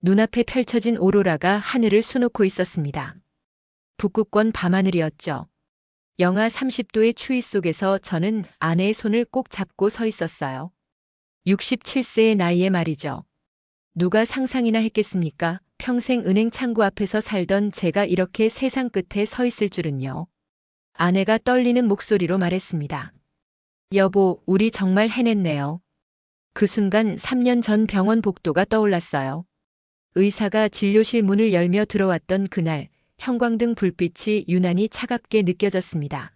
눈앞에 펼쳐진 오로라가 하늘을 수놓고 있었습니다. 북극권 밤하늘이었죠. 영하 30도의 추위 속에서 저는 아내의 손을 꼭 잡고 서 있었어요. 67세의 나이에 말이죠. 누가 상상이나 했겠습니까? 평생 은행 창구 앞에서 살던 제가 이렇게 세상 끝에 서 있을 줄은요. 아내가 떨리는 목소리로 말했습니다. 여보, 우리 정말 해냈네요. 그 순간 3년 전 병원 복도가 떠올랐어요. 의사가 진료실 문을 열며 들어왔던 그날, 형광등 불빛이 유난히 차갑게 느껴졌습니다.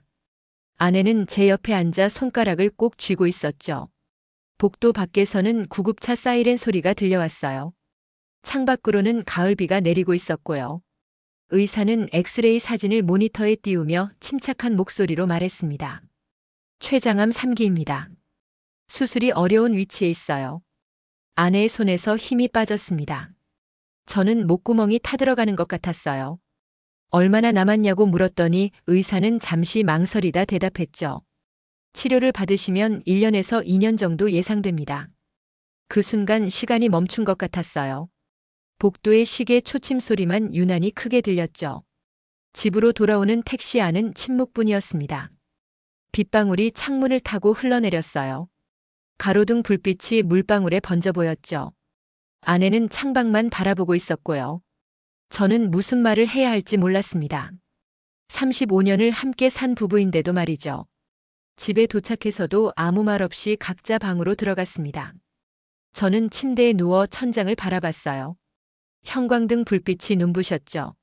아내는 제 옆에 앉아 손가락을 꼭 쥐고 있었죠. 복도 밖에서는 구급차 사이렌 소리가 들려왔어요. 창밖으로는 가을비가 내리고 있었고요. 의사는 엑스레이 사진을 모니터에 띄우며 침착한 목소리로 말했습니다. 췌장암 3기입니다. 수술이 어려운 위치에 있어요. 아내의 손에서 힘이 빠졌습니다. 저는 목구멍이 타들어가는 것 같았어요. 얼마나 남았냐고 물었더니 의사는 잠시 망설이다 대답했죠. 치료를 받으시면 1년에서 2년 정도 예상됩니다. 그 순간 시간이 멈춘 것 같았어요. 복도의 시계 초침 소리만 유난히 크게 들렸죠. 집으로 돌아오는 택시 안은 침묵뿐이었습니다. 빗방울이 창문을 타고 흘러내렸어요. 가로등 불빛이 물방울에 번져 보였죠. 아내는 창밖만 바라보고 있었고요. 저는 무슨 말을 해야 할지 몰랐습니다. 35년을 함께 산 부부인데도 말이죠. 집에 도착해서도 아무 말 없이 각자 방으로 들어갔습니다. 저는 침대에 누워 천장을 바라봤어요. 형광등 불빛이 눈부셨죠.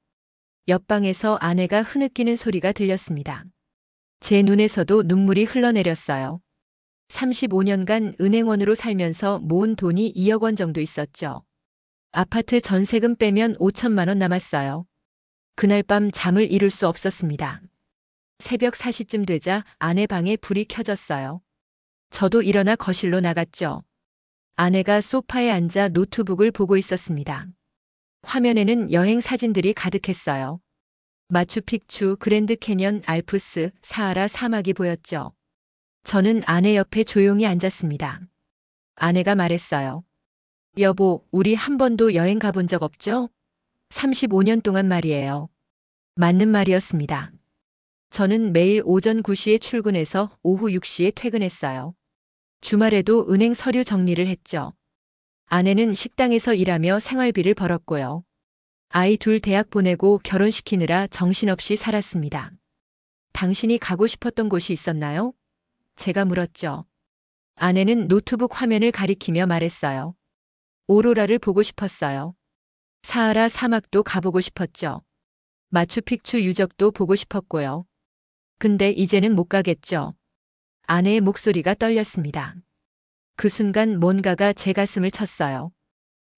옆방에서 아내가 흐느끼는 소리가 들렸습니다. 제 눈에서도 눈물이 흘러내렸어요. 35년간 은행원으로 살면서 모은 돈이 2억 원 정도 있었죠. 아파트 전세금 빼면 5천만 원 남았어요. 그날 밤 잠을 이룰 수 없었습니다. 새벽 4시쯤 되자 아내 방에 불이 켜졌어요. 저도 일어나 거실로 나갔죠. 아내가 소파에 앉아 노트북을 보고 있었습니다. 화면에는 여행 사진들이 가득했어요. 마추픽추, 그랜드 캐년, 알프스, 사하라 사막이 보였죠. 저는 아내 옆에 조용히 앉았습니다. 아내가 말했어요. 여보, 우리 한 번도 여행 가본 적 없죠? 35년 동안 말이에요. 맞는 말이었습니다. 저는 매일 오전 9시에 출근해서 오후 6시에 퇴근했어요. 주말에도 은행 서류 정리를 했죠. 아내는 식당에서 일하며 생활비를 벌었고요. 아이 둘 대학 보내고 결혼시키느라 정신없이 살았습니다. 당신이 가고 싶었던 곳이 있었나요? 제가 물었죠. 아내는 노트북 화면을 가리키며 말했어요. 오로라를 보고 싶었어요. 사하라 사막도 가보고 싶었죠. 마추픽추 유적도 보고 싶었고요. 근데 이제는 못 가겠죠. 아내의 목소리가 떨렸습니다. 그 순간 뭔가가 제 가슴을 쳤어요.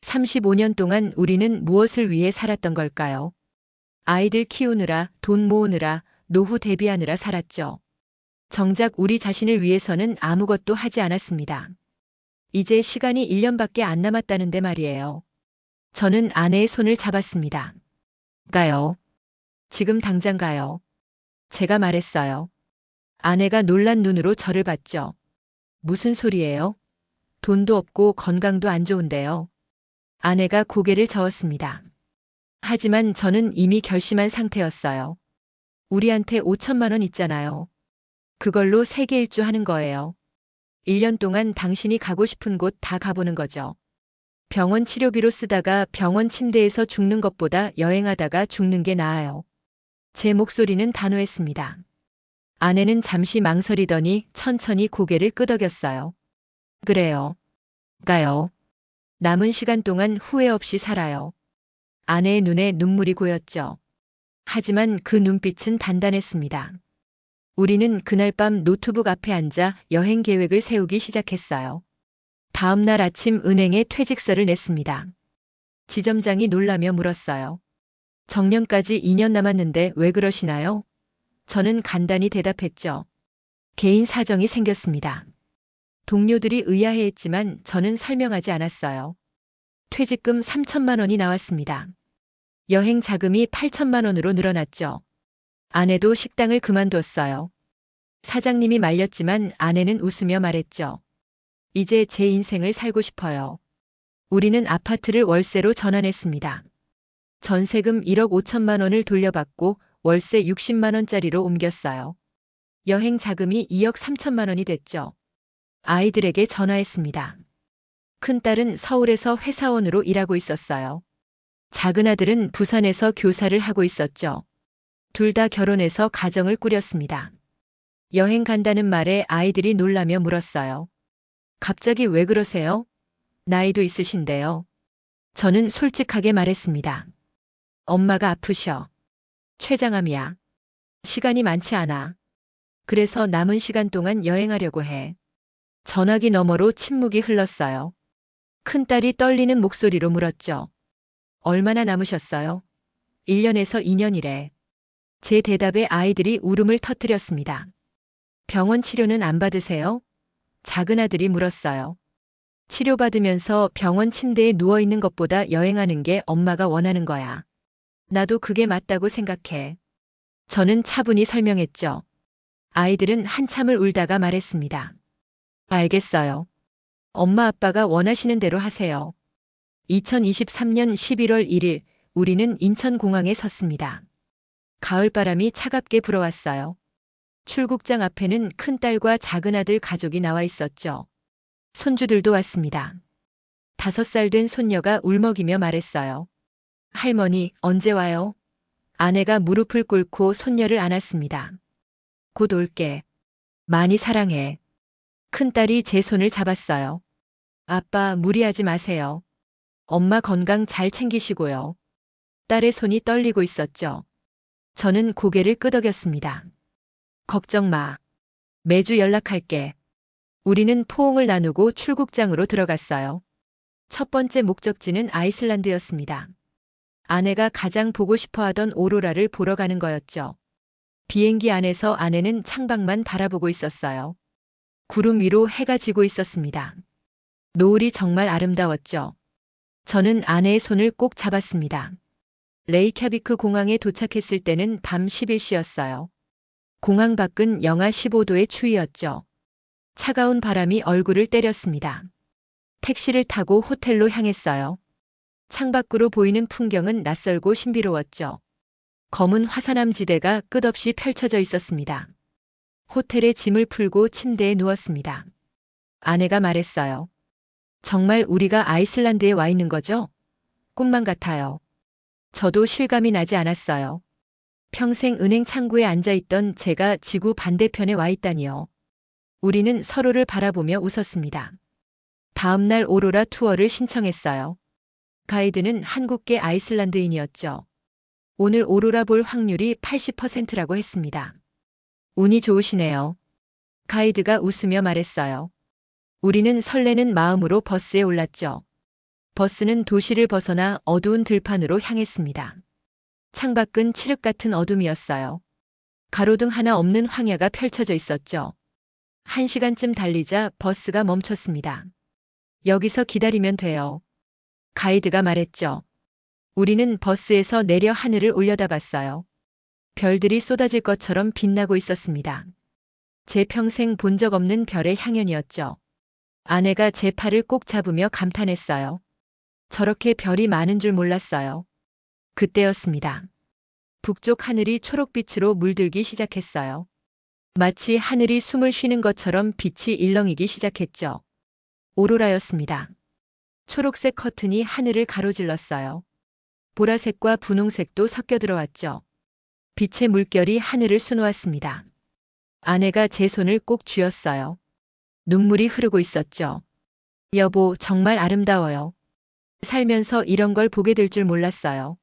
35년 동안 우리는 무엇을 위해 살았던 걸까요? 아이들 키우느라, 돈 모으느라, 노후 대비하느라 살았죠. 정작 우리 자신을 위해서는 아무것도 하지 않았습니다. 이제 시간이 1년밖에 안 남았다는데 말이에요. 저는 아내의 손을 잡았습니다. 가요. 지금 당장 가요. 제가 말했어요. 아내가 놀란 눈으로 저를 봤죠. 무슨 소리예요? 돈도 없고 건강도 안 좋은데요. 아내가 고개를 저었습니다. 하지만 저는 이미 결심한 상태였어요. 우리한테 5천만 원 있잖아요. 그걸로 세계 일주 하는 거예요. 1년 동안 당신이 가고 싶은 곳 다 가보는 거죠. 병원 치료비로 쓰다가 병원 침대에서 죽는 것보다 여행하다가 죽는 게 나아요. 제 목소리는 단호했습니다. 아내는 잠시 망설이더니 천천히 고개를 끄덕였어요. 그래요. 가요. 남은 시간 동안 후회 없이 살아요. 아내의 눈에 눈물이 고였죠. 하지만 그 눈빛은 단단했습니다. 우리는 그날 밤 노트북 앞에 앉아 여행 계획을 세우기 시작했어요. 다음 날 아침 은행에 퇴직서를 냈습니다. 지점장이 놀라며 물었어요. 정년까지 2년 남았는데 왜 그러시나요? 저는 간단히 대답했죠. 개인 사정이 생겼습니다. 동료들이 의아해했지만 저는 설명하지 않았어요. 퇴직금 3천만 원이 나왔습니다. 여행 자금이 8천만 원으로 늘어났죠. 아내도 식당을 그만뒀어요. 사장님이 말렸지만 아내는 웃으며 말했죠. 이제 제 인생을 살고 싶어요. 우리는 아파트를 월세로 전환했습니다. 전세금 1억 5천만 원을 돌려받고 월세 60만 원짜리로 옮겼어요. 여행 자금이 2억 3천만 원이 됐죠. 아이들에게 전화했습니다. 큰딸은 서울에서 회사원으로 일하고 있었어요. 작은아들은 부산에서 교사를 하고 있었죠. 둘 다 결혼해서 가정을 꾸렸습니다. 여행 간다는 말에 아이들이 놀라며 물었어요. 갑자기 왜 그러세요? 나이도 있으신데요. 저는 솔직하게 말했습니다. 엄마가 아프셔. 췌장암이야. 시간이 많지 않아. 그래서 남은 시간 동안 여행하려고 해. 전화기 너머로 침묵이 흘렀어요. 큰딸이 떨리는 목소리로 물었죠. 얼마나 남으셨어요? 1년에서 2년이래. 제 대답에 아이들이 울음을 터뜨렸습니다. 병원 치료는 안 받으세요? 작은 아들이 물었어요. 치료받으면서 병원 침대에 누워있는 것보다 여행하는 게 엄마가 원하는 거야. 나도 그게 맞다고 생각해. 저는 차분히 설명했죠. 아이들은 한참을 울다가 말했습니다. 알겠어요. 엄마 아빠가 원하시는 대로 하세요. 2023년 11월 1일 우리는 인천공항에 섰습니다. 가을바람이 차갑게 불어왔어요. 출국장 앞에는 큰딸과 작은아들 가족이 나와 있었죠. 손주들도 왔습니다. 5살 된 손녀가 울먹이며 말했어요. 할머니, 언제 와요? 아내가 무릎을 꿇고 손녀를 안았습니다. 곧 올게. 많이 사랑해. 큰딸이 제 손을 잡았어요. 아빠, 무리하지 마세요. 엄마 건강 잘 챙기시고요. 딸의 손이 떨리고 있었죠. 저는 고개를 끄덕였습니다. 걱정 마. 매주 연락할게. 우리는 포옹을 나누고 출국장으로 들어갔어요. 첫 번째 목적지는 아이슬란드였습니다. 아내가 가장 보고 싶어 하던 오로라를 보러 가는 거였죠. 비행기 안에서 아내는 창밖만 바라보고 있었어요. 구름 위로 해가 지고 있었습니다. 노을이 정말 아름다웠죠. 저는 아내의 손을 꼭 잡았습니다. 레이캬비크 공항에 도착했을 때는 밤 11시였어요. 공항 밖은 영하 15도의 추위였죠. 차가운 바람이 얼굴을 때렸습니다. 택시를 타고 호텔로 향했어요. 창밖으로 보이는 풍경은 낯설고 신비로웠죠. 검은 화산암 지대가 끝없이 펼쳐져 있었습니다. 호텔에 짐을 풀고 침대에 누웠습니다. 아내가 말했어요. 정말 우리가 아이슬란드에 와 있는 거죠? 꿈만 같아요. 저도 실감이 나지 않았어요. 평생 은행 창구에 앉아있던 제가 지구 반대편에 와 있다니요. 우리는 서로를 바라보며 웃었습니다. 다음 날 오로라 투어를 신청했어요. 가이드는 한국계 아이슬란드인이었죠. 오늘 오로라 볼 확률이 80%라고 했습니다. 운이 좋으시네요. 가이드가 웃으며 말했어요. 우리는 설레는 마음으로 버스에 올랐죠. 버스는 도시를 벗어나 어두운 들판으로 향했습니다. 창밖은 칠흑 같은 어둠이었어요. 가로등 하나 없는 황야가 펼쳐져 있었죠. 1시간쯤 달리자 버스가 멈췄습니다. 여기서 기다리면 돼요. 가이드가 말했죠. 우리는 버스에서 내려 하늘을 올려다봤어요. 별들이 쏟아질 것처럼 빛나고 있었습니다. 제 평생 본 적 없는 별의 향연이었죠. 아내가 제 팔을 꼭 잡으며 감탄했어요. 저렇게 별이 많은 줄 몰랐어요. 그때였습니다. 북쪽 하늘이 초록빛으로 물들기 시작했어요. 마치 하늘이 숨을 쉬는 것처럼 빛이 일렁이기 시작했죠. 오로라였습니다. 초록색 커튼이 하늘을 가로질렀어요. 보라색과 분홍색도 섞여 들어왔죠. 빛의 물결이 하늘을 수놓았습니다. 아내가 제 손을 꼭 쥐었어요. 눈물이 흐르고 있었죠. 여보, 정말 아름다워요. 살면서 이런 걸 보게 될 줄 몰랐어요.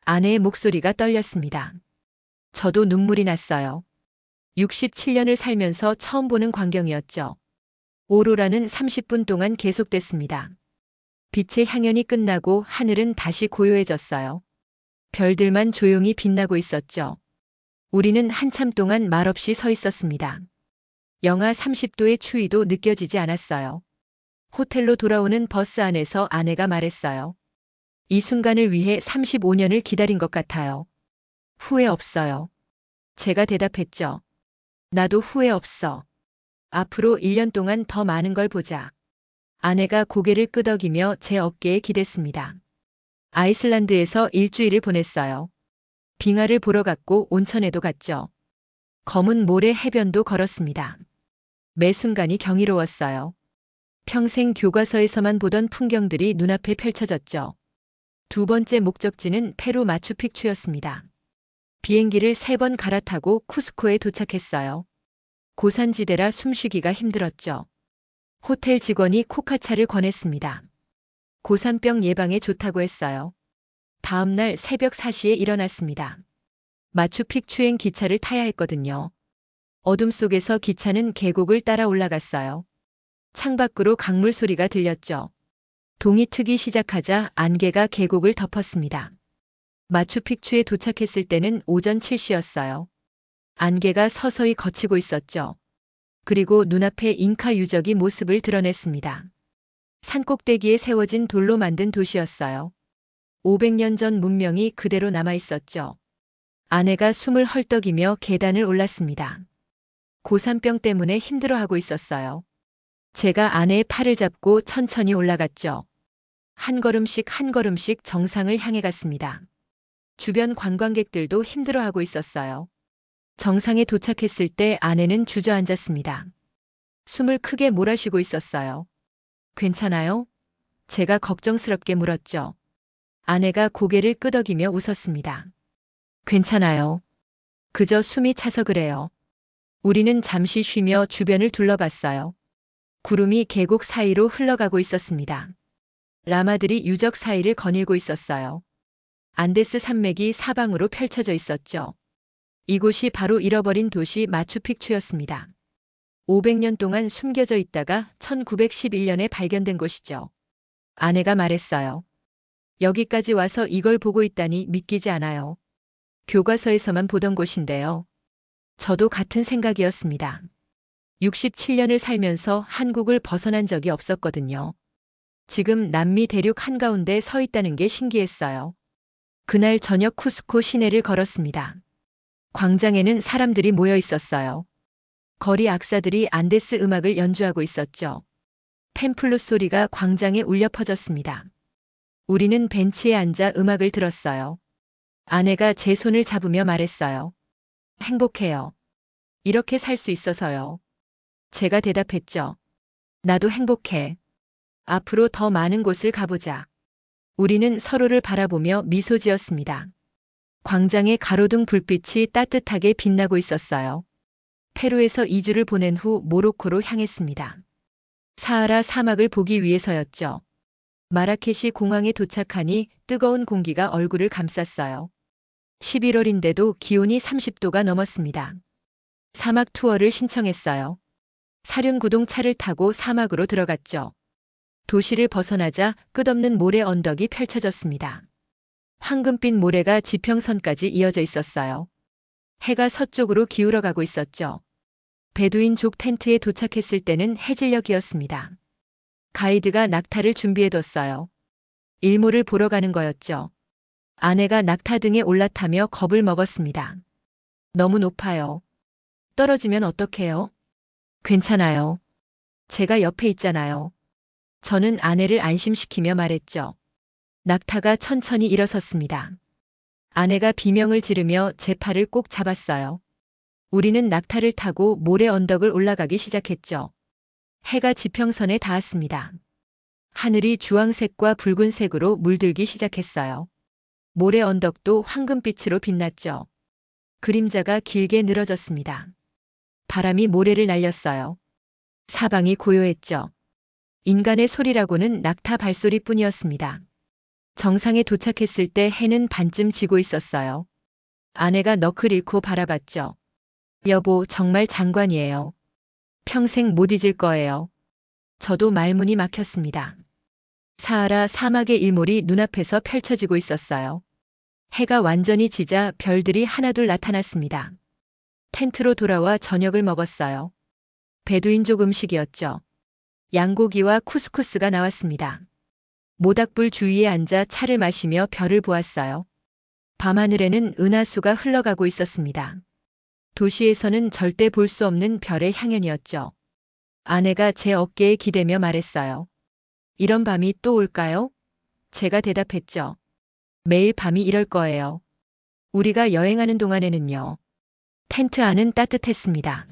아내의 목소리가 떨렸습니다. 저도 눈물이 났어요. 67년을 살면서 처음 보는 광경이었죠. 오로라는 30분 동안 계속됐습니다. 빛의 향연이 끝나고 하늘은 다시 고요해졌어요. 별들만 조용히 빛나고 있었죠. 우리는 한참 동안 말없이 서 있었습니다. 영하 30도의 추위도 느껴지지 않았어요. 호텔로 돌아오는 버스 안에서 아내가 말했어요. 이 순간을 위해 35년을 기다린 것 같아요. 후회 없어요. 제가 대답했죠. 나도 후회 없어. 앞으로 1년 동안 더 많은 걸 보자. 아내가 고개를 끄덕이며 제 어깨에 기댔습니다. 아이슬란드에서 일주일을 보냈어요. 빙하를 보러 갔고 온천에도 갔죠. 검은 모래 해변도 걸었습니다. 매 순간이 경이로웠어요. 평생 교과서에서만 보던 풍경들이 눈앞에 펼쳐졌죠. 두 번째 목적지는 페루 마추픽추였습니다. 비행기를 3번 갈아타고 쿠스코에 도착했어요. 고산지대라 숨쉬기가 힘들었죠. 호텔 직원이 코카차를 권했습니다. 고산병 예방에 좋다고 했어요. 다음 날 새벽 4시에 일어났습니다. 마추픽추행 기차를 타야 했거든요. 어둠 속에서 기차는 계곡을 따라 올라갔어요. 창밖으로 강물 소리가 들렸죠. 동이 트기 시작하자 안개가 계곡을 덮었습니다. 마추픽추에 도착했을 때는 오전 7시였어요. 안개가 서서히 걷히고 있었죠. 그리고 눈앞에 잉카 유적이 모습을 드러냈습니다. 산꼭대기에 세워진 돌로 만든 도시였어요. 500년 전 문명이 그대로 남아 있었죠. 아내가 숨을 헐떡이며 계단을 올랐습니다. 고산병 때문에 힘들어하고 있었어요. 제가 아내의 팔을 잡고 천천히 올라갔죠. 한 걸음씩 한 걸음씩 정상을 향해 갔습니다. 주변 관광객들도 힘들어하고 있었어요. 정상에 도착했을 때 아내는 주저앉았습니다. 숨을 크게 몰아쉬고 있었어요. 괜찮아요? 제가 걱정스럽게 물었죠. 아내가 고개를 끄덕이며 웃었습니다. 괜찮아요. 그저 숨이 차서 그래요. 우리는 잠시 쉬며 주변을 둘러봤어요. 구름이 계곡 사이로 흘러가고 있었습니다. 라마들이 유적 사이를 거닐고 있었어요. 안데스 산맥이 사방으로 펼쳐져 있었죠. 이곳이 바로 잃어버린 도시 마추픽추였습니다. 500년 동안 숨겨져 있다가 1911년에 발견된 곳이죠. 아내가 말했어요. 여기까지 와서 이걸 보고 있다니 믿기지 않아요. 교과서에서만 보던 곳인데요. 저도 같은 생각이었습니다. 67년을 살면서 한국을 벗어난 적이 없었거든요. 지금 남미 대륙 한가운데 서 있다는 게 신기했어요. 그날 저녁 쿠스코 시내를 걸었습니다. 광장에는 사람들이 모여 있었어요. 거리 악사들이 안데스 음악을 연주하고 있었죠. 펜플룻 소리가 광장에 울려 퍼졌습니다. 우리는 벤치에 앉아 음악을 들었어요. 아내가 제 손을 잡으며 말했어요. 행복해요. 이렇게 살 수 있어서요. 제가 대답했죠. 나도 행복해. 앞으로 더 많은 곳을 가보자. 우리는 서로를 바라보며 미소 지었습니다. 광장의 가로등 불빛이 따뜻하게 빛나고 있었어요. 페루에서 2주를 보낸 후 모로코로 향했습니다. 사하라 사막을 보기 위해서였죠. 마라케시 공항에 도착하니 뜨거운 공기가 얼굴을 감쌌어요. 11월인데도 기온이 30도가 넘었습니다. 사막 투어를 신청했어요. 사륜구동 차를 타고 사막으로 들어갔죠. 도시를 벗어나자 끝없는 모래 언덕이 펼쳐졌습니다. 황금빛 모래가 지평선까지 이어져 있었어요. 해가 서쪽으로 기울어가고 있었죠. 베두인족 텐트에 도착했을 때는 해질녘이었습니다. 가이드가 낙타를 준비해뒀어요. 일몰을 보러 가는 거였죠. 아내가 낙타 등에 올라타며 겁을 먹었습니다. 너무 높아요. 떨어지면 어떡해요? 괜찮아요. 제가 옆에 있잖아요. 저는 아내를 안심시키며 말했죠. 낙타가 천천히 일어섰습니다. 아내가 비명을 지르며 제 팔을 꼭 잡았어요. 우리는 낙타를 타고 모래 언덕을 올라가기 시작했죠. 해가 지평선에 닿았습니다. 하늘이 주황색과 붉은색으로 물들기 시작했어요. 모래 언덕도 황금빛으로 빛났죠. 그림자가 길게 늘어졌습니다. 바람이 모래를 날렸어요. 사방이 고요했죠. 인간의 소리라고는 낙타 발소리뿐이었습니다. 정상에 도착했을 때 해는 반쯤 지고 있었어요. 아내가 넋을 잃고 바라봤죠. 여보, 정말 장관이에요. 평생 못 잊을 거예요. 저도 말문이 막혔습니다. 사하라 사막의 일몰이 눈앞에서 펼쳐지고 있었어요. 해가 완전히 지자 별들이 하나둘 나타났습니다. 텐트로 돌아와 저녁을 먹었어요. 베두인족 음식이었죠. 양고기와 쿠스쿠스가 나왔습니다. 모닥불 주위에 앉아 차를 마시며 별을 보았어요. 밤하늘에는 은하수가 흘러가고 있었습니다. 도시에서는 절대 볼 수 없는 별의 향연이었죠. 아내가 제 어깨에 기대며 말했어요. 이런 밤이 또 올까요? 제가 대답했죠. 매일 밤이 이럴 거예요. 우리가 여행하는 동안에는요. 텐트 안은 따뜻했습니다.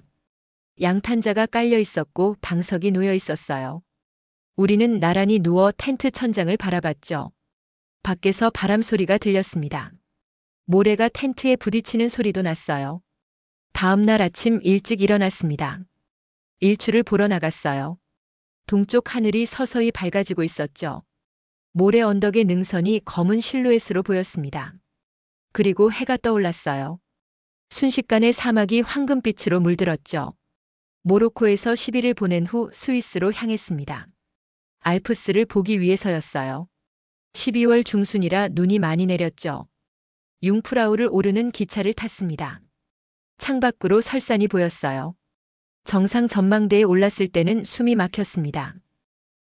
양탄자가 깔려 있었고 방석이 놓여 있었어요. 우리는 나란히 누워 텐트 천장을 바라봤죠. 밖에서 바람 소리가 들렸습니다. 모래가 텐트에 부딪히는 소리도 났어요. 다음 날 아침 일찍 일어났습니다. 일출을 보러 나갔어요. 동쪽 하늘이 서서히 밝아지고 있었죠. 모래 언덕의 능선이 검은 실루엣으로 보였습니다. 그리고 해가 떠올랐어요. 순식간에 사막이 황금빛으로 물들었죠. 모로코에서 10일을 보낸 후 스위스로 향했습니다. 알프스를 보기 위해서였어요. 12월 중순이라 눈이 많이 내렸죠. 융프라우를 오르는 기차를 탔습니다. 창밖으로 설산이 보였어요. 정상 전망대에 올랐을 때는 숨이 막혔습니다.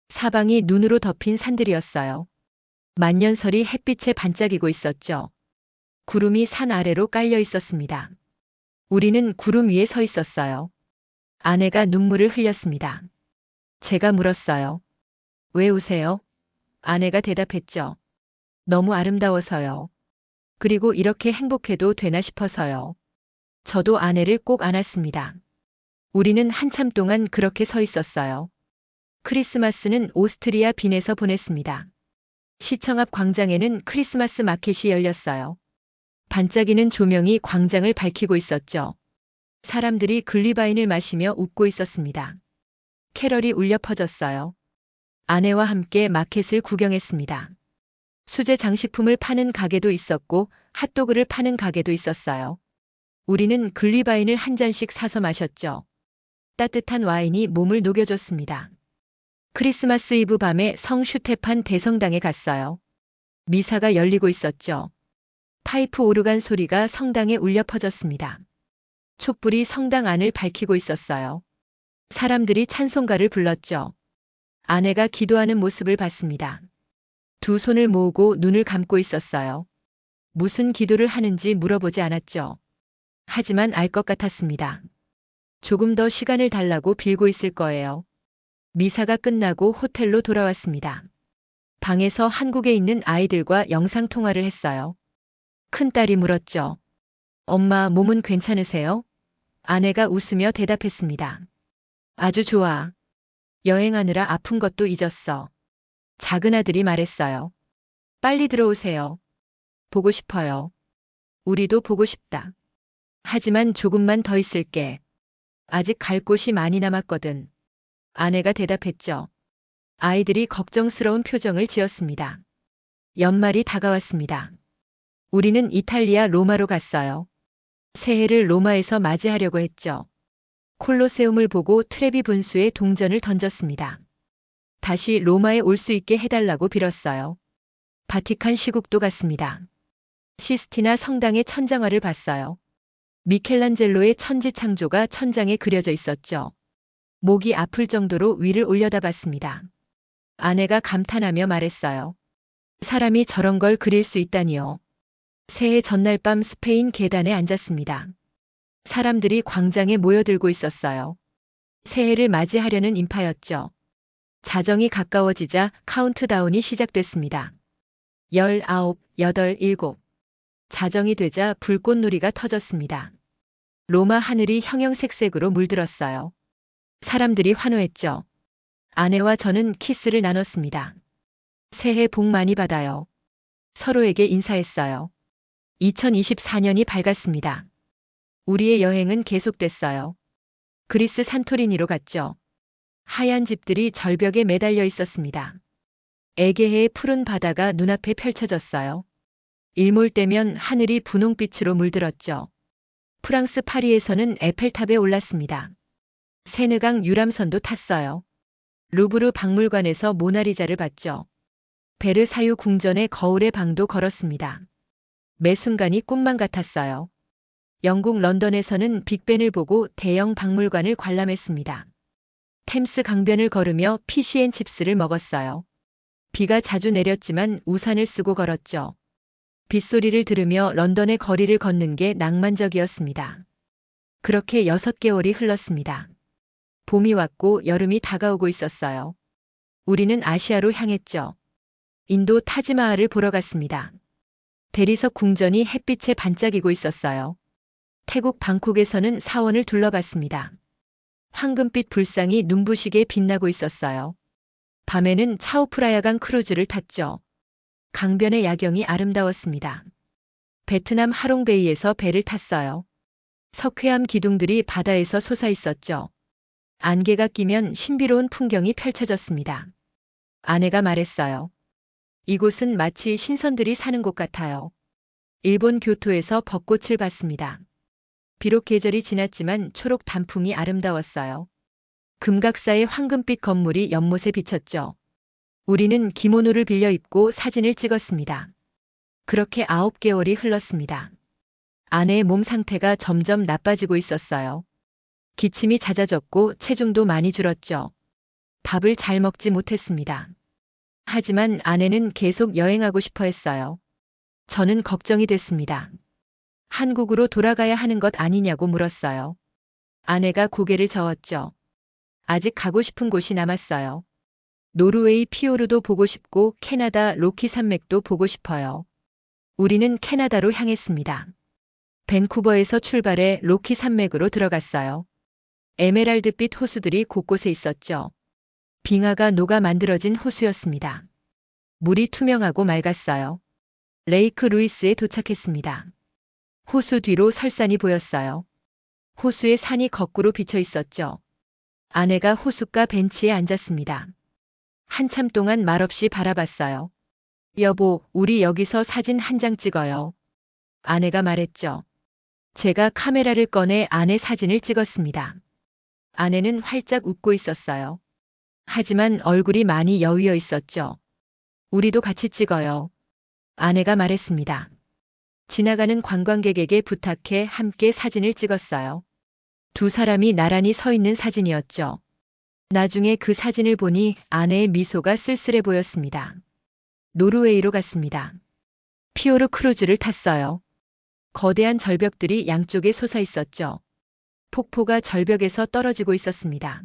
사방이 눈으로 덮인 산들이었어요. 만년설이 햇빛에 반짝이고 있었죠. 구름이 산 아래로 깔려 있었습니다. 우리는 구름 위에 서 있었어요. 아내가 눈물을 흘렸습니다. 제가 물었어요. 왜 우세요? 아내가 대답했죠. 너무 아름다워서요. 그리고 이렇게 행복해도 되나 싶어서요. 저도 아내를 꼭 안았습니다. 우리는 한참 동안 그렇게 서 있었어요. 크리스마스는 오스트리아 빈에서 보냈습니다. 시청 앞 광장에는 크리스마스 마켓이 열렸어요. 반짝이는 조명이 광장을 밝히고 있었죠. 사람들이 글리바인을 마시며 웃고 있었습니다. 캐럴이 울려 퍼졌어요. 아내와 함께 마켓을 구경했습니다. 수제 장식품을 파는 가게도 있었고 핫도그를 파는 가게도 있었어요. 우리는 글리바인을 한 잔씩 사서 마셨죠. 따뜻한 와인이 몸을 녹여줬습니다. 크리스마스 이브 밤에 성 슈테판 대성당에 갔어요. 미사가 열리고 있었죠. 파이프 오르간 소리가 성당에 울려 퍼졌습니다. 촛불이 성당 안을 밝히고 있었어요. 사람들이 찬송가를 불렀죠. 아내가 기도하는 모습을 봤습니다. 두 손을 모으고 눈을 감고 있었어요. 무슨 기도를 하는지 물어보지 않았죠. 하지만 알 것 같았습니다. 조금 더 시간을 달라고 빌고 있을 거예요. 미사가 끝나고 호텔로 돌아왔습니다. 방에서 한국에 있는 아이들과 영상통화를 했어요. 큰딸이 물었죠. 엄마, 몸은 괜찮으세요? 아내가 웃으며 대답했습니다. 아주 좋아. 여행하느라 아픈 것도 잊었어. 작은 아들이 말했어요. 빨리 들어오세요. 보고 싶어요. 우리도 보고 싶다. 하지만 조금만 더 있을게. 아직 갈 곳이 많이 남았거든. 아내가 대답했죠. 아이들이 걱정스러운 표정을 지었습니다. 연말이 다가왔습니다. 우리는 이탈리아 로마로 갔어요. 새해를 로마에서 맞이하려고 했죠. 콜로세움을 보고 트레비 분수에 동전을 던졌습니다. 다시 로마에 올 수 있게 해달라고 빌었어요. 바티칸 시국도 갔습니다. 시스티나 성당의 천장화를 봤어요. 미켈란젤로의 천지창조가 천장에 그려져 있었죠. 목이 아플 정도로 위를 올려다봤습니다. 아내가 감탄하며 말했어요. 사람이 저런 걸 그릴 수 있다니요. 새해 전날 밤 스페인 계단에 앉았습니다. 사람들이 광장에 모여들고 있었어요. 새해를 맞이하려는 인파였죠. 자정이 가까워지자 카운트다운이 시작됐습니다. 19, 8, 7. 자정이 되자 불꽃놀이가 터졌습니다. 로마 하늘이 형형색색으로 물들었어요. 사람들이 환호했죠. 아내와 저는 키스를 나눴습니다. 새해 복 많이 받아요. 서로에게 인사했어요. 2024년이 밝았습니다. 우리의 여행은 계속됐어요. 그리스 산토리니로 갔죠. 하얀 집들이 절벽에 매달려 있었습니다. 에게해의 푸른 바다가 눈앞에 펼쳐졌어요. 일몰 때면 하늘이 분홍빛으로 물들었죠. 프랑스 파리에서는 에펠탑에 올랐습니다. 세느강 유람선도 탔어요. 루브르 박물관에서 모나리자를 봤죠. 베르사유 궁전의 거울의 방도 걸었습니다. 매 순간이 꿈만 같았어요. 영국 런던에서는 빅벤을 보고 대형 박물관을 관람했습니다. 템스 강변을 걸으며 피시앤칩스를 먹었어요. 비가 자주 내렸지만 우산을 쓰고 걸었죠. 빗소리를 들으며 런던의 거리를 걷는 게 낭만적이었습니다. 그렇게 6개월이 흘렀습니다. 봄이 왔고 여름이 다가오고 있었어요. 우리는 아시아로 향했죠. 인도 타지마할을 보러 갔습니다. 대리석 궁전이 햇빛에 반짝이고 있었어요. 태국 방콕에서는 사원을 둘러봤습니다. 황금빛 불상이 눈부시게 빛나고 있었어요. 밤에는 차오프라야강 크루즈를 탔죠. 강변의 야경이 아름다웠습니다. 베트남 하롱베이에서 배를 탔어요. 석회암 기둥들이 바다에서 솟아있었죠. 안개가 끼면 신비로운 풍경이 펼쳐졌습니다. 아내가 말했어요. 이곳은 마치 신선들이 사는 곳 같아요. 일본 교토에서 벚꽃을 봤습니다. 비록 계절이 지났지만 초록 단풍이 아름다웠어요. 금각사의 황금빛 건물이 연못에 비쳤죠. 우리는 기모노를 빌려 입고 사진을 찍었습니다. 그렇게 9개월이 흘렀습니다. 아내의 몸 상태가 점점 나빠지고 있었어요. 기침이 잦아졌고 체중도 많이 줄었죠. 밥을 잘 먹지 못했습니다. 하지만 아내는 계속 여행하고 싶어 했어요. 저는 걱정이 됐습니다. 한국으로 돌아가야 하는 것 아니냐고 물었어요. 아내가 고개를 저었죠. 아직 가고 싶은 곳이 남았어요. 노르웨이 피오르도 보고 싶고 캐나다 로키 산맥도 보고 싶어요. 우리는 캐나다로 향했습니다. 밴쿠버에서 출발해 로키 산맥으로 들어갔어요. 에메랄드빛 호수들이 곳곳에 있었죠. 빙하가 녹아 만들어진 호수였습니다. 물이 투명하고 맑았어요. 레이크 루이스에 도착했습니다. 호수 뒤로 설산이 보였어요. 호수에 산이 거꾸로 비쳐 있었죠. 아내가 호숫가 벤치에 앉았습니다. 한참 동안 말없이 바라봤어요. 여보, 우리 여기서 사진 한 장 찍어요. 아내가 말했죠. 제가 카메라를 꺼내 아내 사진을 찍었습니다. 아내는 활짝 웃고 있었어요. 하지만 얼굴이 많이 여위어 있었죠. 우리도 같이 찍어요. 아내가 말했습니다. 지나가는 관광객에게 부탁해 함께 사진을 찍었어요. 두 사람이 나란히 서 있는 사진이었죠. 나중에 그 사진을 보니 아내의 미소가 쓸쓸해 보였습니다. 노르웨이로 갔습니다. 피오르 크루즈를 탔어요. 거대한 절벽들이 양쪽에 솟아 있었죠. 폭포가 절벽에서 떨어지고 있었습니다.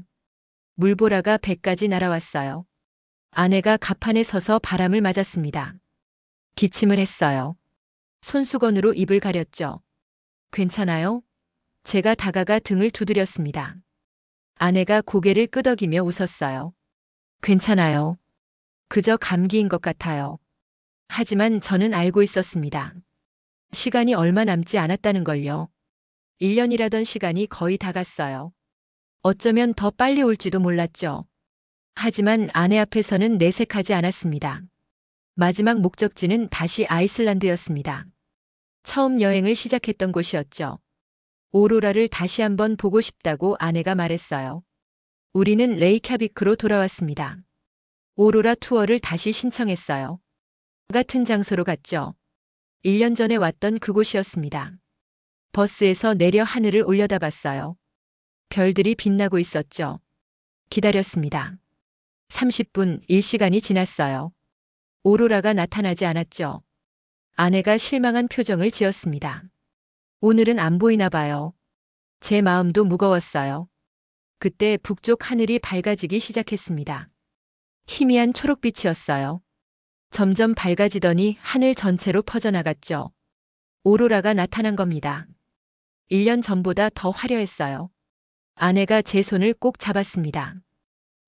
물보라가 배까지 날아왔어요. 아내가 갑판에 서서 바람을 맞았습니다. 기침을 했어요. 손수건으로 입을 가렸죠. 괜찮아요? 제가 다가가 등을 두드렸습니다. 아내가 고개를 끄덕이며 웃었어요. 괜찮아요. 그저 감기인 것 같아요. 하지만 저는 알고 있었습니다. 시간이 얼마 남지 않았다는 걸요. 1년이라던 시간이 거의 다 갔어요. 어쩌면 더 빨리 올지도 몰랐죠. 하지만 아내 앞에서는 내색하지 않았습니다. 마지막 목적지는 다시 아이슬란드였습니다. 처음 여행을 시작했던 곳이었죠. 오로라를 다시 한번 보고 싶다고 아내가 말했어요. 우리는 레이캬비크로 돌아왔습니다. 오로라 투어를 다시 신청했어요. 같은 장소로 갔죠. 1년 전에 왔던 그곳이었습니다. 버스에서 내려 하늘을 올려다봤어요. 별들이 빛나고 있었죠. 기다렸습니다. 30분, 1시간이 지났어요. 오로라가 나타나지 않았죠. 아내가 실망한 표정을 지었습니다. 오늘은 안 보이나 봐요. 제 마음도 무거웠어요. 그때 북쪽 하늘이 밝아지기 시작했습니다. 희미한 초록빛이었어요. 점점 밝아지더니 하늘 전체로 퍼져나갔죠. 오로라가 나타난 겁니다. 1년 전보다 더 화려했어요. 아내가 제 손을 꼭 잡았습니다.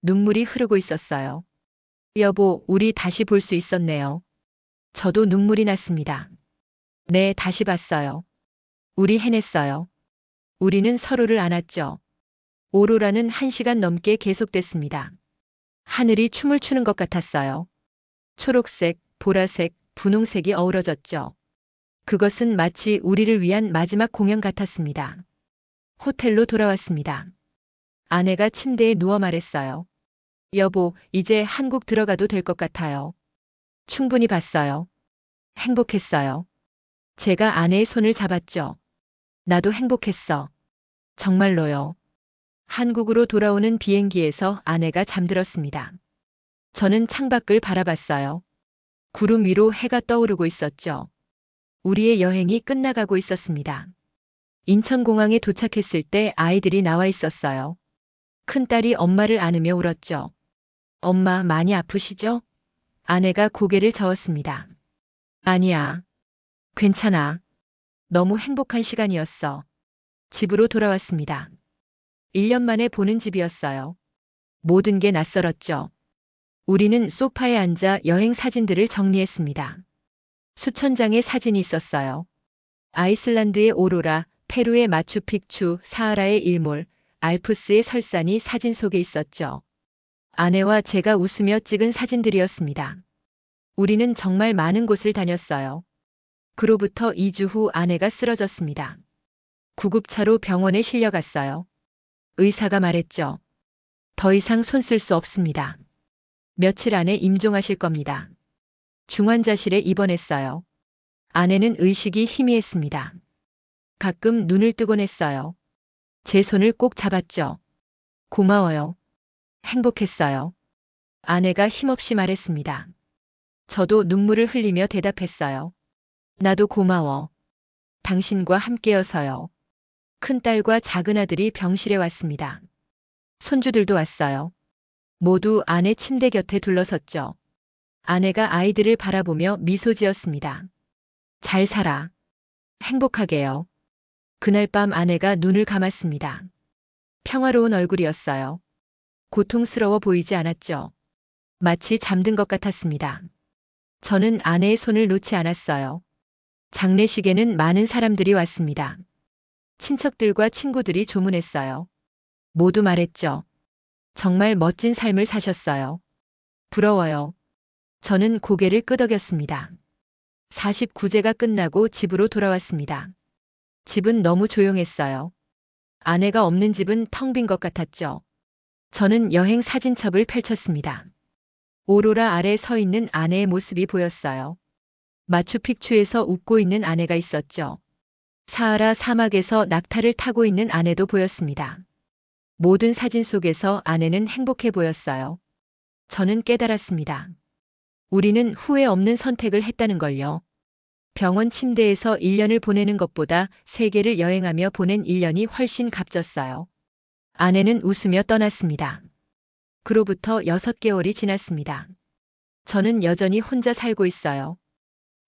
눈물이 흐르고 있었어요. 여보, 우리 다시 볼 수 있었네요. 저도 눈물이 났습니다. 네, 다시 봤어요. 우리 해냈어요. 우리는 서로를 안았죠. 오로라는 1시간 넘게 계속됐습니다. 하늘이 춤을 추는 것 같았어요. 초록색, 보라색, 분홍색이 어우러졌죠. 그것은 마치 우리를 위한 마지막 공연 같았습니다. 호텔로 돌아왔습니다. 아내가 침대에 누워 말했어요. 여보, 이제 한국 들어가도 될 것 같아요. 충분히 봤어요. 행복했어요. 제가 아내의 손을 잡았죠. 나도 행복했어. 정말로요. 한국으로 돌아오는 비행기에서 아내가 잠들었습니다. 저는 창밖을 바라봤어요. 구름 위로 해가 떠오르고 있었죠. 우리의 여행이 끝나가고 있었습니다. 인천공항에 도착했을 때 아이들이 나와 있었어요. 큰딸이 엄마를 안으며 울었죠. 엄마 많이 아프시죠? 아내가 고개를 저었습니다. 아니야. 괜찮아. 너무 행복한 시간이었어. 집으로 돌아왔습니다. 1년 만에 보는 집이었어요. 모든 게 낯설었죠. 우리는 소파에 앉아 여행 사진들을 정리했습니다. 수천 장의 사진이 있었어요. 아이슬란드의 오로라, 페루의 마추픽추, 사하라의 일몰, 알프스의 설산이 사진 속에 있었죠. 아내와 제가 웃으며 찍은 사진들이었습니다. 우리는 정말 많은 곳을 다녔어요. 그로부터 2주 후 아내가 쓰러졌습니다. 구급차로 병원에 실려갔어요. 의사가 말했죠. 더 이상 손 쓸 수 없습니다. 며칠 안에 임종하실 겁니다. 중환자실에 입원했어요. 아내는 의식이 희미했습니다. 가끔 눈을 뜨곤 했어요. 제 손을 꼭 잡았죠. 고마워요. 행복했어요. 아내가 힘없이 말했습니다. 저도 눈물을 흘리며 대답했어요. 나도 고마워. 당신과 함께여서요. 큰딸과 작은아들이 병실에 왔습니다. 손주들도 왔어요. 모두 아내 침대 곁에 둘러섰죠. 아내가 아이들을 바라보며 미소 지었습니다. 잘 살아. 행복하게요. 그날 밤 아내가 눈을 감았습니다. 평화로운 얼굴이었어요. 고통스러워 보이지 않았죠. 마치 잠든 것 같았습니다. 저는 아내의 손을 놓지 않았어요. 장례식에는 많은 사람들이 왔습니다. 친척들과 친구들이 조문했어요. 모두 말했죠. 정말 멋진 삶을 사셨어요. 부러워요. 저는 고개를 끄덕였습니다. 49제가 끝나고 집으로 돌아왔습니다. 집은 너무 조용했어요. 아내가 없는 집은 텅 빈 것 같았죠. 저는 여행 사진첩을 펼쳤습니다. 오로라 아래 서 있는 아내의 모습이 보였어요. 마추픽추에서 웃고 있는 아내가 있었죠. 사하라 사막에서 낙타를 타고 있는 아내도 보였습니다. 모든 사진 속에서 아내는 행복해 보였어요. 저는 깨달았습니다. 우리는 후회 없는 선택을 했다는 걸요. 병원 침대에서 1년을 보내는 것보다 세계를 여행하며 보낸 1년이 훨씬 값졌어요. 아내는 웃으며 떠났습니다. 그로부터 6개월이 지났습니다. 저는 여전히 혼자 살고 있어요.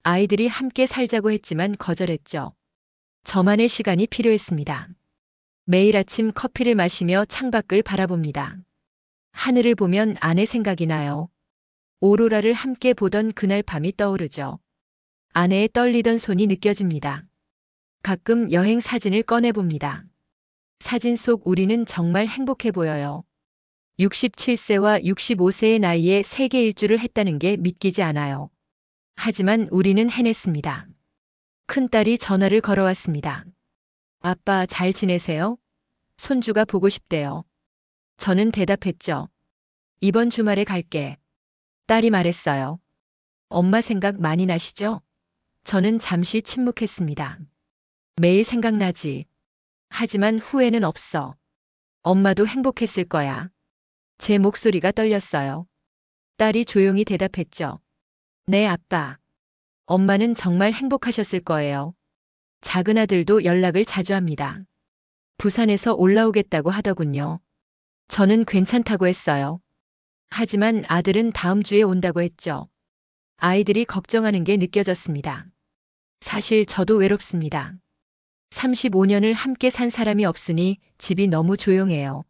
아이들이 함께 살자고 했지만 거절했죠. 저만의 시간이 필요했습니다. 매일 아침 커피를 마시며 창밖을 바라봅니다. 하늘을 보면 아내 생각이 나요. 오로라를 함께 보던 그날 밤이 떠오르죠. 아내의 떨리던 손이 느껴집니다. 가끔 여행 사진을 꺼내봅니다. 사진 속 우리는 정말 행복해 보여요. 67세와 65세의 나이에 세계 일주를 했다는 게 믿기지 않아요. 하지만 우리는 해냈습니다. 큰딸이 전화를 걸어왔습니다. 아빠 잘 지내세요? 손주가 보고 싶대요. 저는 대답했죠. 이번 주말에 갈게. 딸이 말했어요. 엄마 생각 많이 나시죠? 저는 잠시 침묵했습니다. 매일 생각나지. 하지만 후회는 없어. 엄마도 행복했을 거야. 제 목소리가 떨렸어요. 딸이 조용히 대답했죠. 네, 아빠. 엄마는 정말 행복하셨을 거예요. 작은 아들도 연락을 자주 합니다. 부산에서 올라오겠다고 하더군요. 저는 괜찮다고 했어요. 하지만 아들은 다음 주에 온다고 했죠. 아이들이 걱정하는 게 느껴졌습니다. 사실 저도 외롭습니다. 35년을 함께 산 사람이 없으니 집이 너무 조용해요.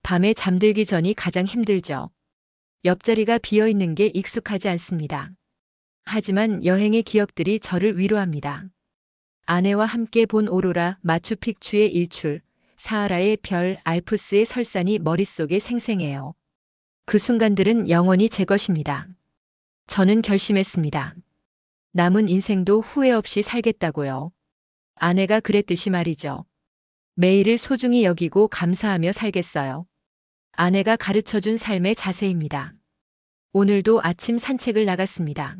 밤에 잠들기 전이 가장 힘들죠. 옆자리가 비어 있는 게 익숙하지 않습니다. 하지만 여행의 기억들이 저를 위로합니다. 아내와 함께 본 오로라, 마추픽추의 일출, 사하라의 별, 알프스의 설산이 머릿속에 생생해요. 그 순간들은 영원히 제 것입니다. 저는 결심했습니다. 남은 인생도 후회 없이 살겠다고요. 아내가 그랬듯이 말이죠. 매일을 소중히 여기고 감사하며 살겠어요. 아내가 가르쳐준 삶의 자세입니다. 오늘도 아침 산책을 나갔습니다.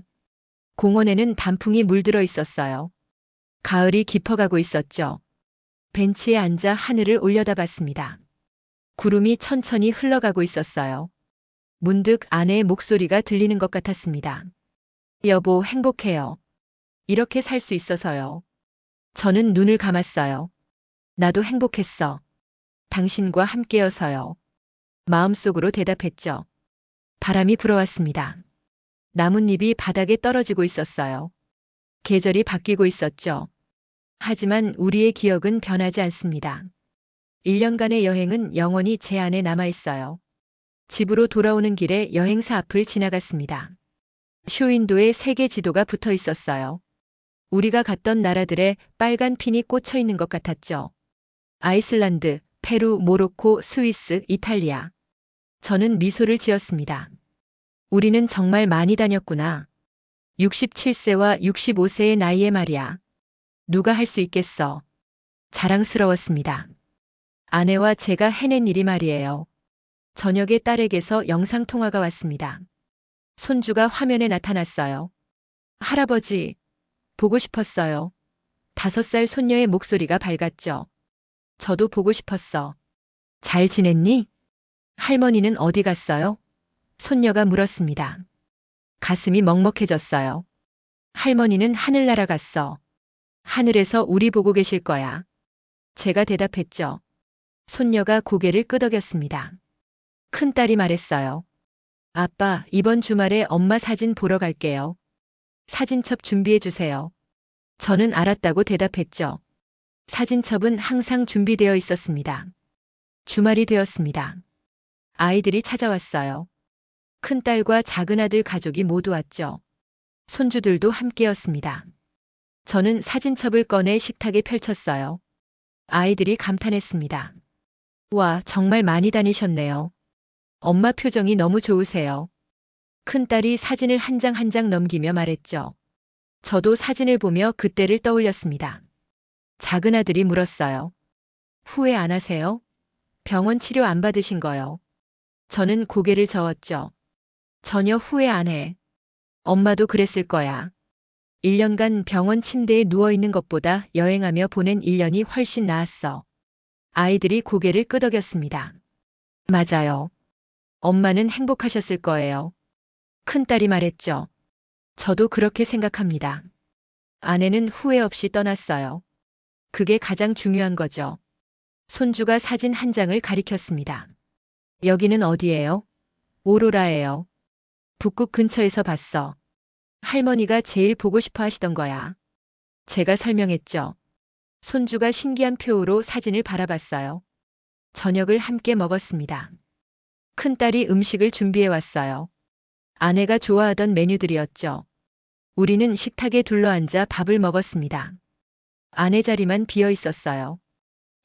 공원에는 단풍이 물들어 있었어요. 가을이 깊어가고 있었죠. 벤치에 앉아 하늘을 올려다봤습니다. 구름이 천천히 흘러가고 있었어요. 문득 아내의 목소리가 들리는 것 같았습니다. 여보, 행복해요. 이렇게 살 수 있어서요. 저는 눈을 감았어요. 나도 행복했어. 당신과 함께여서요. 마음속으로 대답했죠. 바람이 불어왔습니다. 나뭇잎이 바닥에 떨어지고 있었어요. 계절이 바뀌고 있었죠. 하지만 우리의 기억은 변하지 않습니다. 1년간의 여행은 영원히 제 안에 남아 있어요. 집으로 돌아오는 길에 여행사 앞을 지나갔습니다. 쇼윈도에 세계 지도가 붙어 있었어요. 우리가 갔던 나라들의 빨간 핀이 꽂혀 있는 것 같았죠. 아이슬란드, 페루, 모로코, 스위스, 이탈리아. 저는 미소를 지었습니다. 우리는 정말 많이 다녔구나. 67세와 65세의 나이에 말이야. 누가 할 수 있겠어. 자랑스러웠습니다. 아내와 제가 해낸 일이 말이에요. 저녁에 딸에게서 영상통화가 왔습니다. 손주가 화면에 나타났어요. 할아버지, 보고 싶었어요. 5살 손녀의 목소리가 밝았죠. 저도 보고 싶었어. 잘 지냈니? 할머니는 어디 갔어요? 손녀가 물었습니다. 가슴이 먹먹해졌어요. 할머니는 하늘 날아갔어. 하늘에서 우리 보고 계실 거야. 제가 대답했죠. 손녀가 고개를 끄덕였습니다. 큰딸이 말했어요. 아빠, 이번 주말에 엄마 사진 보러 갈게요. 사진첩 준비해 주세요. 저는 알았다고 대답했죠. 사진첩은 항상 준비되어 있었습니다. 주말이 되었습니다. 아이들이 찾아왔어요. 큰딸과 작은아들 가족이 모두 왔죠. 손주들도 함께였습니다. 저는 사진첩을 꺼내 식탁에 펼쳤어요. 아이들이 감탄했습니다. 와, 정말 많이 다니셨네요. 엄마 표정이 너무 좋으세요. 큰딸이 사진을 한 장 한 장 넘기며 말했죠. 저도 사진을 보며 그때를 떠올렸습니다. 작은아들이 물었어요. 후회 안 하세요? 병원 치료 안 받으신 거요. 저는 고개를 저었죠. 전혀 후회 안 해. 엄마도 그랬을 거야. 1년간 병원 침대에 누워있는 것보다 여행하며 보낸 1년이 훨씬 나았어. 아이들이 고개를 끄덕였습니다. 맞아요. 엄마는 행복하셨을 거예요. 큰딸이 말했죠. 저도 그렇게 생각합니다. 아내는 후회 없이 떠났어요. 그게 가장 중요한 거죠. 손주가 사진 한 장을 가리켰습니다. 여기는 어디예요? 오로라예요. 북극 근처에서 봤어. 할머니가 제일 보고 싶어 하시던 거야. 제가 설명했죠. 손주가 신기한 표호로 사진을 바라봤어요. 저녁을 함께 먹었습니다. 큰딸이 음식을 준비해 왔어요. 아내가 좋아하던 메뉴들이었죠. 우리는 식탁에 둘러앉아 밥을 먹었습니다. 아내 자리만 비어 있었어요.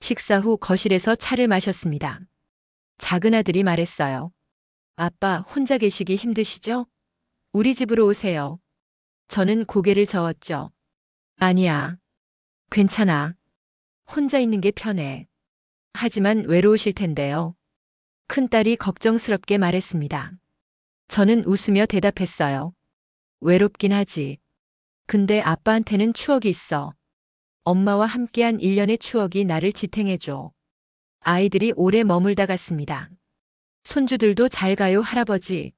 식사 후 거실에서 차를 마셨습니다. 작은아들이 말했어요. 아빠, 혼자 계시기 힘드시죠? 우리 집으로 오세요. 저는 고개를 저었죠. 아니야. 괜찮아. 혼자 있는 게 편해. 하지만 외로우실 텐데요. 큰딸이 걱정스럽게 말했습니다. 저는 웃으며 대답했어요. 외롭긴 하지. 근데 아빠한테는 추억이 있어. 엄마와 함께한 1년의 추억이 나를 지탱해줘. 아이들이 오래 머물다 갔습니다. 손주들도 잘 가요, 할아버지.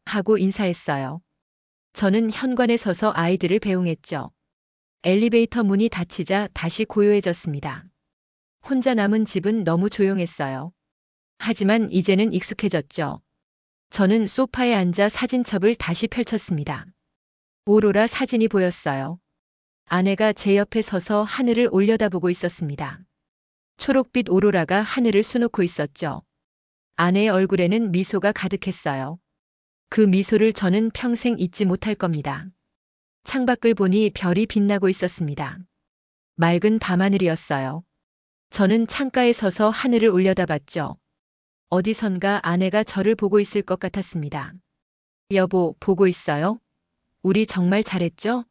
하고 인사했어요. 저는 현관에 서서 아이들을 배웅했죠. 엘리베이터 문이 닫히자 다시 고요해졌습니다. 혼자 남은 집은 너무 조용했어요. 하지만 이제는 익숙해졌죠. 저는 소파에 앉아 사진첩을 다시 펼쳤습니다. 오로라 사진이 보였어요. 아내가 제 옆에 서서 하늘을 올려다보고 있었습니다. 초록빛 오로라가 하늘을 수놓고 있었죠. 아내의 얼굴에는 미소가 가득했어요. 그 미소를 저는 평생 잊지 못할 겁니다. 창밖을 보니 별이 빛나고 있었습니다. 맑은 밤하늘이었어요. 저는 창가에 서서 하늘을 올려다봤죠. 어디선가 아내가 저를 보고 있을 것 같았습니다. 여보, 보고 있어요? 우리 정말 잘했죠?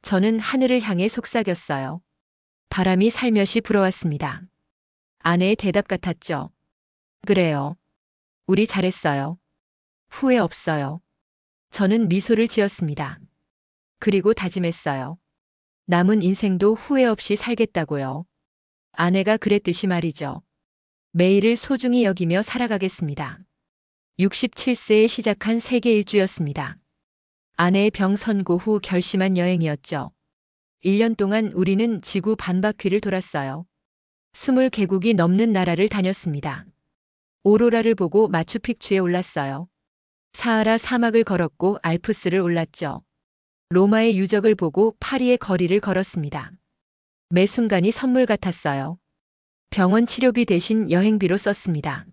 저는 하늘을 향해 속삭였어요. 바람이 살며시 불어왔습니다. 아내의 대답 같았죠. 그래요. 우리 잘했어요. 후회 없어요. 저는 미소를 지었습니다. 그리고 다짐했어요. 남은 인생도 후회 없이 살겠다고요. 아내가 그랬듯이 말이죠. 매일을 소중히 여기며 살아가겠습니다. 67세에 시작한 세계 일주였습니다. 아내의 병 선고 후 결심한 여행이었죠. 1년 동안 우리는 지구 반바퀴를 돌았어요. 20개국이 넘는 나라를 다녔습니다. 오로라를 보고 마추픽추에 올랐어요. 사하라 사막을 걸었고 알프스를 올랐죠. 로마의 유적을 보고 파리의 거리를 걸었습니다. 매 순간이 선물 같았어요. 병원 치료비 대신 여행비로 썼습니다.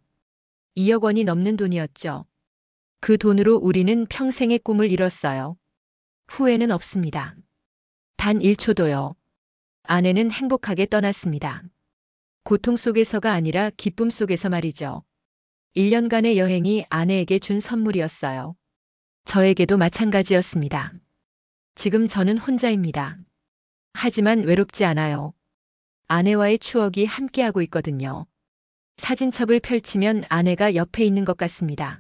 2억 원이 넘는 돈이었죠. 그 돈으로 우리는 평생의 꿈을 이뤘어요. 후회는 없습니다. 단 1초도요. 아내는 행복하게 떠났습니다. 고통 속에서가 아니라 기쁨 속에서 말이죠. 1년간의 여행이 아내에게 준 선물이었어요. 저에게도 마찬가지였습니다. 지금 저는 혼자입니다. 하지만 외롭지 않아요. 아내와의 추억이 함께하고 있거든요. 사진첩을 펼치면 아내가 옆에 있는 것 같습니다.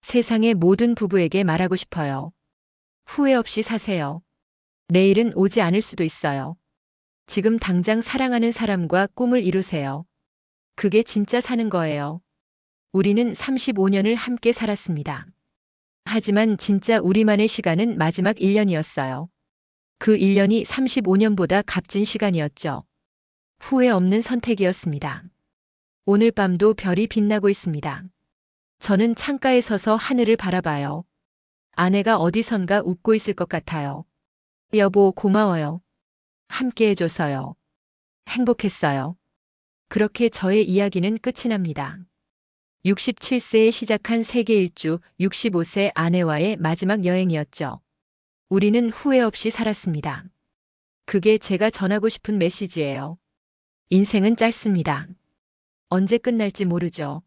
세상의 모든 부부에게 말하고 싶어요. 후회 없이 사세요. 내일은 오지 않을 수도 있어요. 지금 당장 사랑하는 사람과 꿈을 이루세요. 그게 진짜 사는 거예요. 우리는 35년을 함께 살았습니다. 하지만 진짜 우리만의 시간은 마지막 1년이었어요. 그 1년이 35년보다 값진 시간이었죠. 후회 없는 선택이었습니다. 오늘 밤도 별이 빛나고 있습니다. 저는 창가에 서서 하늘을 바라봐요. 아내가 어디선가 웃고 있을 것 같아요. 여보, 고마워요. 함께 해줘서요. 행복했어요. 그렇게 저의 이야기는 끝이 납니다. 67세에 시작한 세계 일주, 65세 아내와의 마지막 여행이었죠. 우리는 후회 없이 살았습니다. 그게 제가 전하고 싶은 메시지예요. 인생은 짧습니다. 언제 끝날지 모르죠.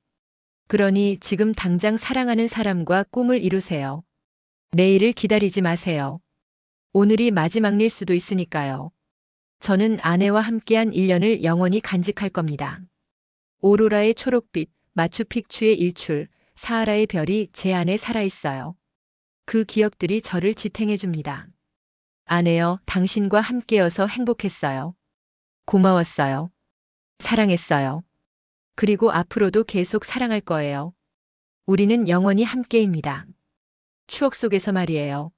그러니 지금 당장 사랑하는 사람과 꿈을 이루세요. 내일을 기다리지 마세요. 오늘이 마지막일 수도 있으니까요. 저는 아내와 함께한 1년을 영원히 간직할 겁니다. 오로라의 초록빛, 마추픽추의 일출, 사하라의 별이 제 안에 살아있어요. 그 기억들이 저를 지탱해 줍니다. 아내여, 당신과 함께여서 행복했어요. 고마웠어요. 사랑했어요. 그리고 앞으로도 계속 사랑할 거예요. 우리는 영원히 함께입니다. 추억 속에서 말이에요.